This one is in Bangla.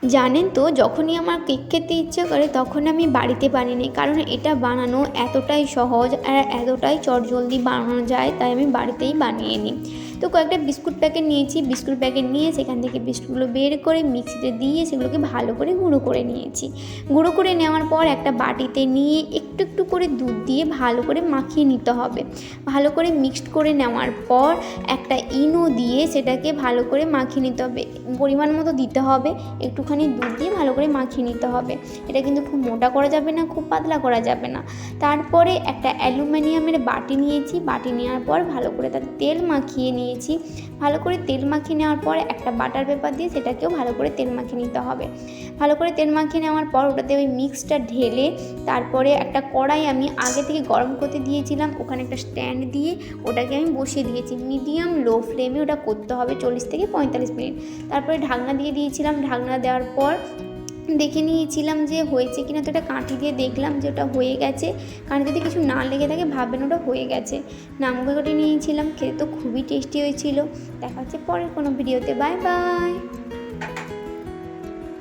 জানেন তো, যখনই আমার কেক খেতে ইচ্ছে করে তখন আমি বাড়িতে বানিয়ে নিই, কারণ এটা বানানো এতটাই সহজ আর এতটাই চটজলদি বানানো যায়, তাই আমি বাড়িতেই বানিয়ে নিই। তো কয়েকটা বিস্কুট প্যাকেট নিয়েছি, বিস্কুট প্যাকেট নিয়ে সেখান থেকে বিস্কুটগুলো বের করে মিক্সিতে দিয়ে সেগুলোকে ভালো করে গুঁড়ো করে নিয়েছি। গুঁড়ো করে নেওয়ার পর একটা বাটিতে নিয়ে একটু একটু করে দুধ দিয়ে ভালো করে মাখিয়ে নিতে হবে। ভালো করে মিক্সড করে নেওয়ার পর একটা ইনো দিয়ে সেটাকে ভালো করে মাখিয়ে নিতে হবে, পরিমাণ মতো দিতে হবে, একটুখানি দুধ দিয়ে ভালো করে মাখিয়ে নিতে হবে। এটা কিন্তু খুব মোটা করা যাবে না, খুব পাতলা করা যাবে না। তারপরে একটা অ্যালুমিনিয়ামের বাটি নিয়েছি, বাটি নেওয়ার পর ভালো করে তাতে তেল মাখিয়ে নিয়েছি। ভালো করে তেল মাখিয়ে নেওয়ার পর একটা বাটার পেপার দিয়ে সেটাকেও ভালো করে তেল মাখিয়ে নিতে হবে। ভালো করে তেল মাখিয়ে নেওয়ার পর ওটাতে ওই মিক্সটা ঢেলে তারপরে একটা কড়াই আমি আগে থেকে গরম করতে দিয়েছিলাম, ওখানে একটা স্ট্যান্ড দিয়ে ওটাকে আমি বসিয়ে দিয়েছি। মিডিয়াম লো ফ্লেমে ওটা করতে হবে 40 থেকে 45 মিনিট। তারপরে ঢাকনা দিয়ে দিয়েছিলাম, ঢাকনা দেওয়ার পর দেখে নিয়েছিলাম যে হয়েছে কিনা। তো এটা কাঁটি দিয়ে দেখলাম যে ওটা হয়ে গেছে, কারণ যদি কিছু না লেগে থাকে ভাববেন ওটা হয়ে গেছে। নামগুলো নিয়েছিলাম, খেতে তো খুবই টেস্টি হয়েছিল। দেখা হচ্ছে পরের কোনো ভিডিওতে। Bye bye.